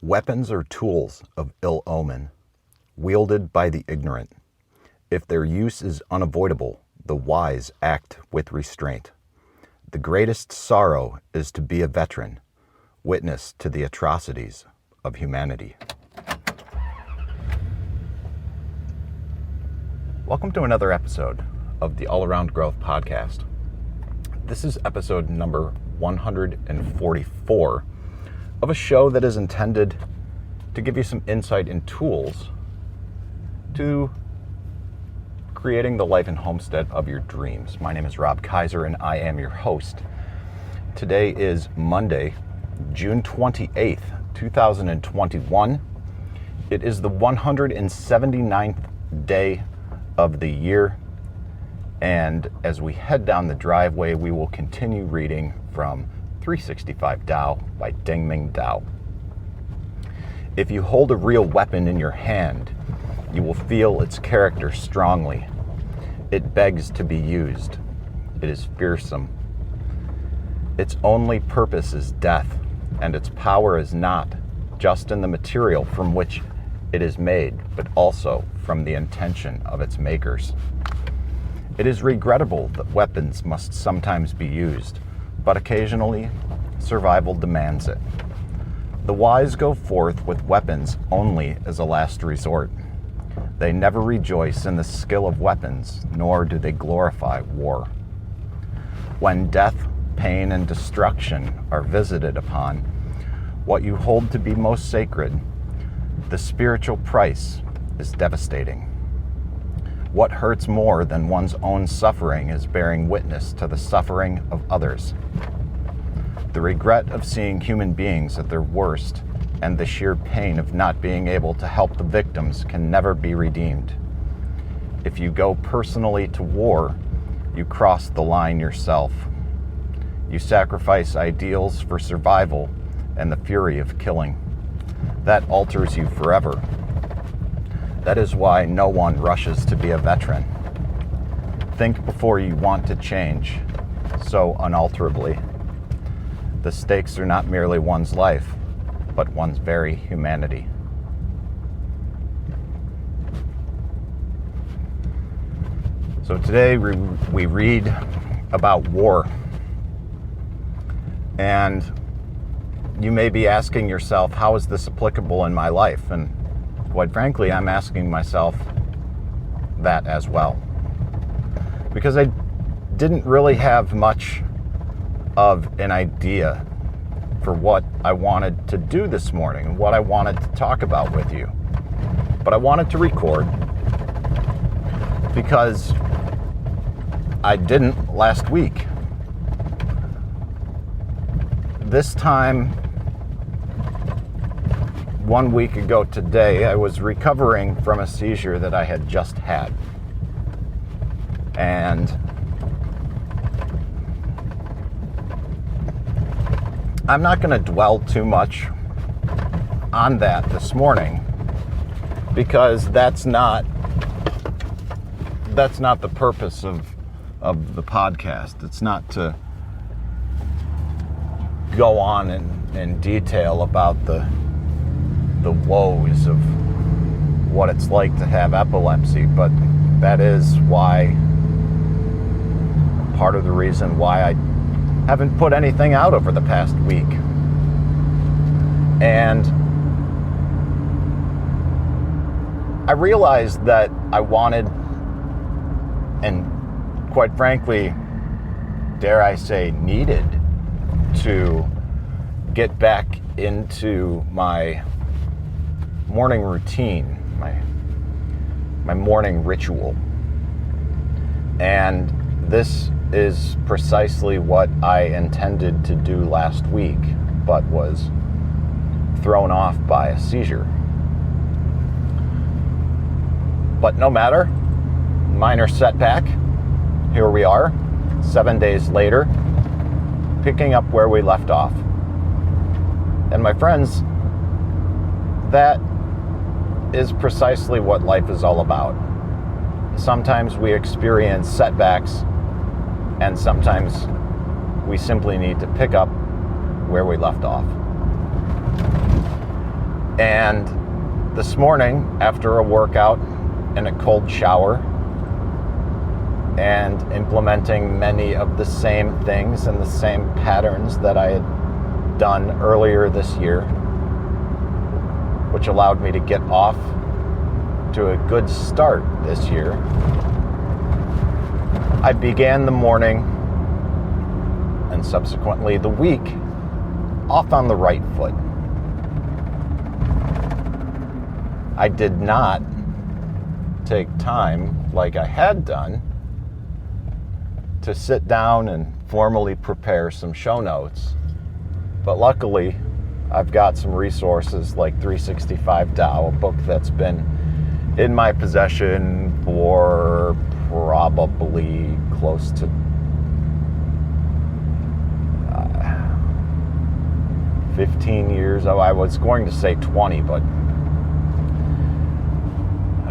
Weapons are tools of ill omen, wielded by the ignorant. If their use is unavoidable, the wise act with restraint. The greatest sorrow is to be a veteran, witness to the atrocities of humanity. Welcome to another episode of the All Around Growth Podcast. This is episode number 144 of a show that is intended to give you some insight and tools to creating the life and homestead of your dreams. My name is Rob Kaiser and I am your host. Today is Monday, June 28th, 2021. It is the 179th day of the year, and as we head down the driveway, we will continue reading from 365 Tao by Deng Ming Dao. If you hold a real weapon in your hand, you will feel its character strongly. It begs to be used. It is fearsome. Its only purpose is death, and its power is not just in the material from which it is made, but also from the intention of its makers. It is regrettable that weapons must sometimes be used, but occasionally survival demands it. The wise go forth with weapons only as a last resort. They never rejoice in the skill of weapons, nor do they glorify war. When death, pain, and destruction are visited upon what you hold to be most sacred, the spiritual price is devastating. What hurts more than one's own suffering is bearing witness to the suffering of others. The regret of seeing human beings at their worst and the sheer pain of not being able to help the victims can never be redeemed. If you go personally to war, you cross the line yourself. You sacrifice ideals for survival and the fury of killing. That alters you forever. That is why no one rushes to be a veteran. Think before you want to change so unalterably. The stakes are not merely one's life, but one's very humanity. So today we read about war. And you may be asking yourself, how is this applicable in my life? And quite frankly, I'm asking myself that as well. Because I didn't really have much of an idea for what I wanted to do this morning and what I wanted to talk about with you. But I wanted to record because I didn't last week. This time, 1 week ago today, I was recovering from a seizure that I had just had. And I'm not going to dwell too much on that this morning because that's not the purpose of the podcast. It's not to go on in detail about the woes of what it's like to have epilepsy, but that is why, part of the reason why I haven't put anything out over the past week. And I realized that I wanted, and quite frankly, dare I say, needed to get back into my morning routine, my morning ritual. And this is precisely what I intended to do last week, but was thrown off by a seizure. But no matter, minor setback, here we are, 7 days later, picking up where we left off. And my friends, that is precisely what life is all about. Sometimes we experience setbacks, and sometimes we simply need to pick up where we left off. And this morning, after a workout and a cold shower, and implementing many of the same things and the same patterns that I had done earlier this year, which allowed me to get off to a good start this year, I began the morning and subsequently the week off on the right foot. I did not take time, like I had done, to sit down and formally prepare some show notes. But luckily, I've got some resources like 365 Tao, a book that's been in my possession for probably close to 15 years. Oh, I was going to say 20, but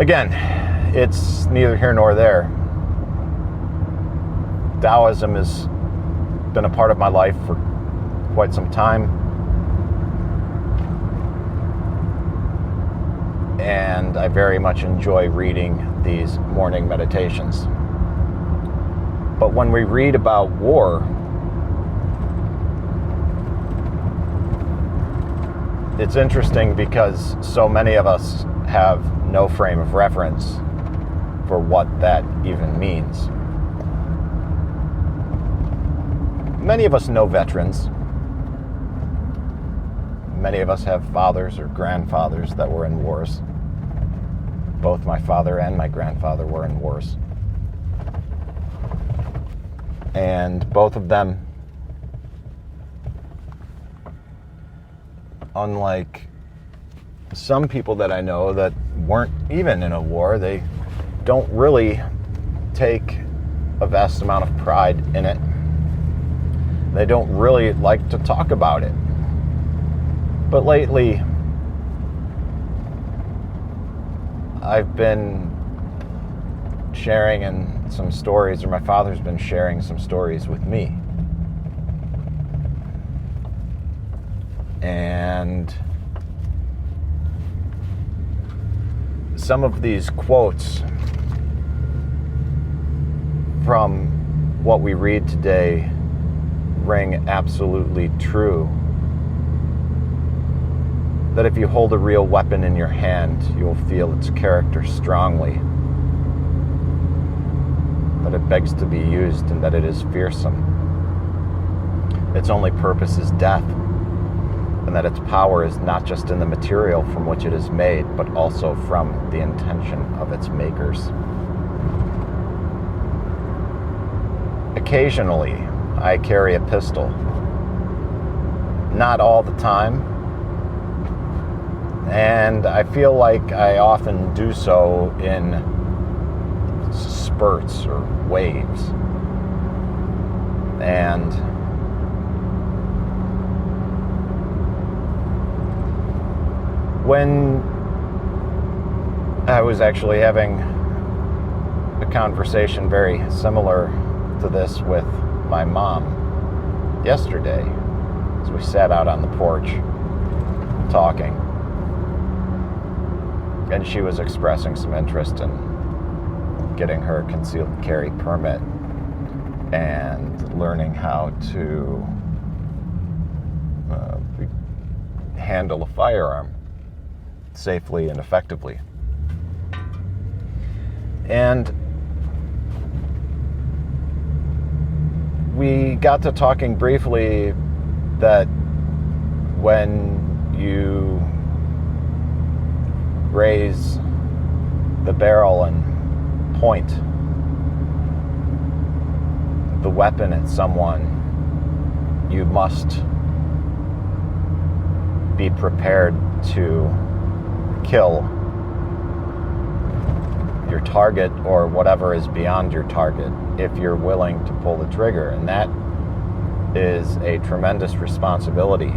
again, it's neither here nor there. Taoism has been a part of my life for quite some time, and I very much enjoy reading these morning meditations. But when we read about war, it's interesting because so many of us have no frame of reference for what that even means. Many of us know veterans. Many of us have fathers or grandfathers that were in wars. Both my father and my grandfather were in wars. And both of them, unlike some people that I know that weren't even in a war, they don't really take a vast amount of pride in it. They don't really like to talk about it. But lately, I've been sharing some stories, or my father's been sharing some stories with me. And some of these quotes from what we read today ring absolutely true. That if you hold a real weapon in your hand, you'll feel its character strongly. That it begs to be used and that it is fearsome. Its only purpose is death, and that its power is not just in the material from which it is made, but also from the intention of its makers. Occasionally, I carry a pistol. Not all the time. And I feel like I often do so in spurts or waves. And when I was actually having a conversation very similar to this with my mom yesterday, as we sat out on the porch talking, and she was expressing some interest in getting her concealed carry permit and learning how to handle a firearm safely and effectively. And we got to talking briefly that when you raise the barrel and point the weapon at someone, you must be prepared to kill your target or whatever is beyond your target if you're willing to pull the trigger. And that is a tremendous responsibility.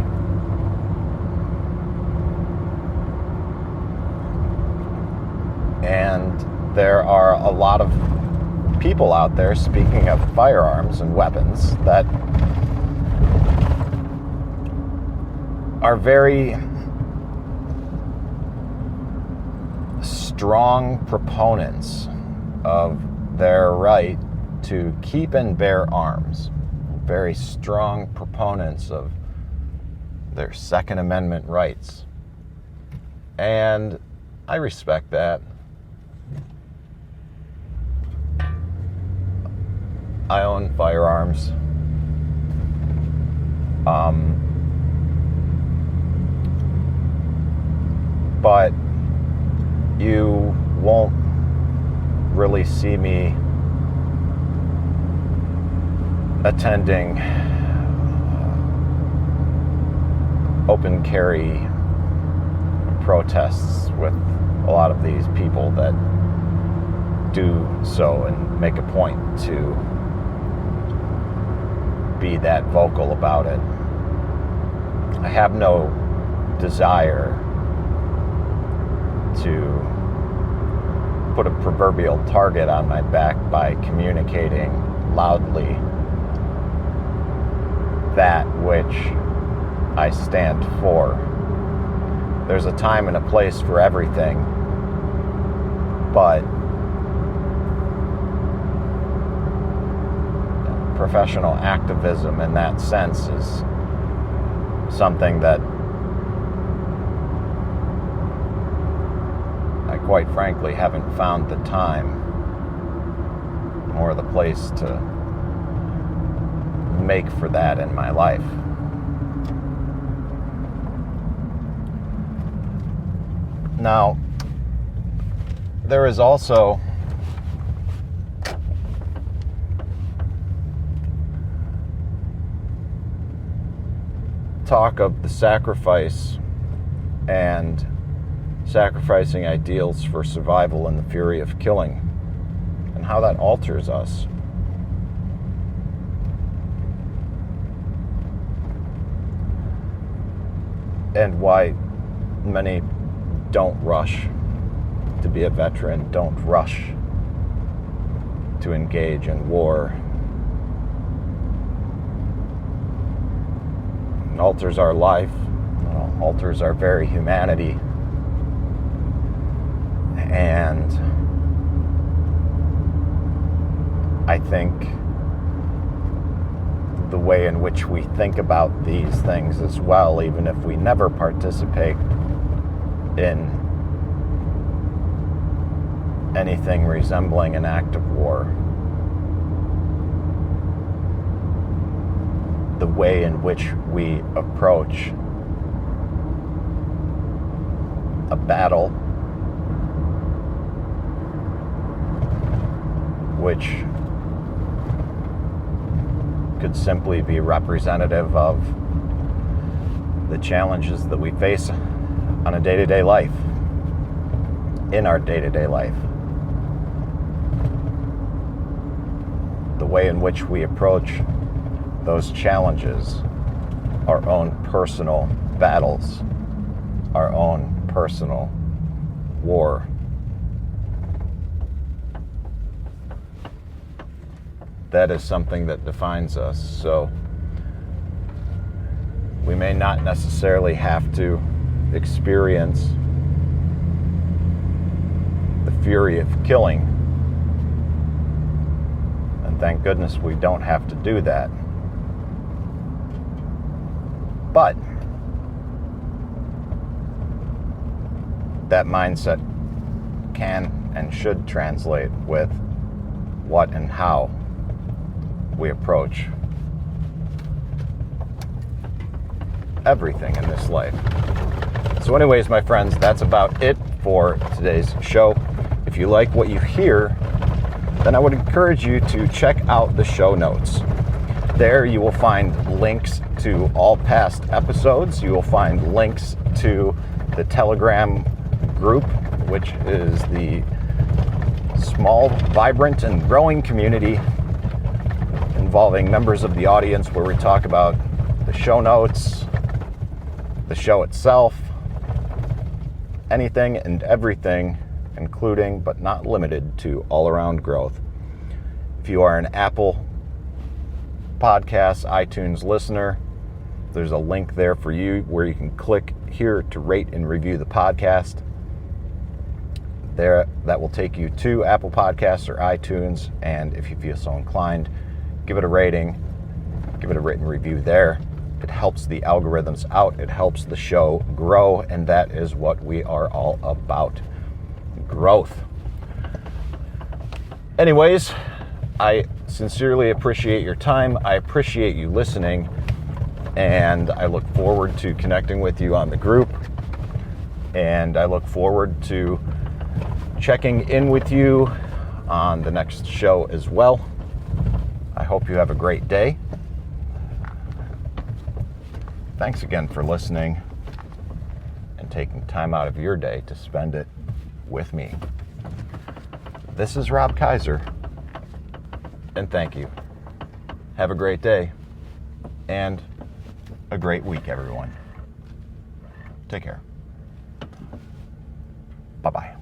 And there are a lot of people out there, speaking of firearms and weapons, that are very strong proponents of their right to keep and bear arms, very strong proponents of their Second Amendment rights. And I respect that. I own firearms. But you won't really see me attending open carry protests with a lot of these people that do so and make a point to be that vocal about it. I have no desire to put a proverbial target on my back by communicating loudly that which I stand for. There's a time and a place for everything, but professional activism in that sense is something that I quite frankly haven't found the time or the place to make for that in my life. Now, there is also talk of the sacrifice and sacrificing ideals for survival in the fury of killing, and how that alters us. And why many don't rush to be a veteran, don't rush to engage in war. It alters our life, alters our very humanity. And I think the way in which we think about these things as well, even if we never participate in anything resembling an act of war, the way in which we approach a battle which could simply be representative of the challenges that we face on a day-to-day life, in our day-to-day life. The way in which we approach those challenges, our own personal battles, our own personal war. That is something that defines us. So we may not necessarily have to experience the fury of killing. And thank goodness we don't have to do that. But that mindset can and should translate with what and how we approach everything in this life. So anyways, my friends, that's about it for today's show. If you like what you hear, then I would encourage you to check out the show notes. There you will find links to all past episodes. You will find links to the Telegram group, which is the small, vibrant, and growing community involving members of the audience where we talk about the show notes, the show itself, anything and everything, including but not limited to all-around growth. If you are an Apple Podcasts, iTunes listener, there's a link there for you where you can click here to rate and review the podcast. there that will take you to Apple Podcasts or iTunes. And if you feel so inclined, give it a rating, give it a written review there. It helps the algorithms out. It helps the show grow. And that is what we are all about. Growth. Anyways, I sincerely appreciate your time. I appreciate you listening. And I look forward to connecting with you on the group. And I look forward to checking in with you on the next show as well. I hope you have a great day. Thanks again for listening and taking time out of your day to spend it with me. This is Rob Kaiser, and thank you. Have a great day and a great week, everyone. Take care. Bye-bye.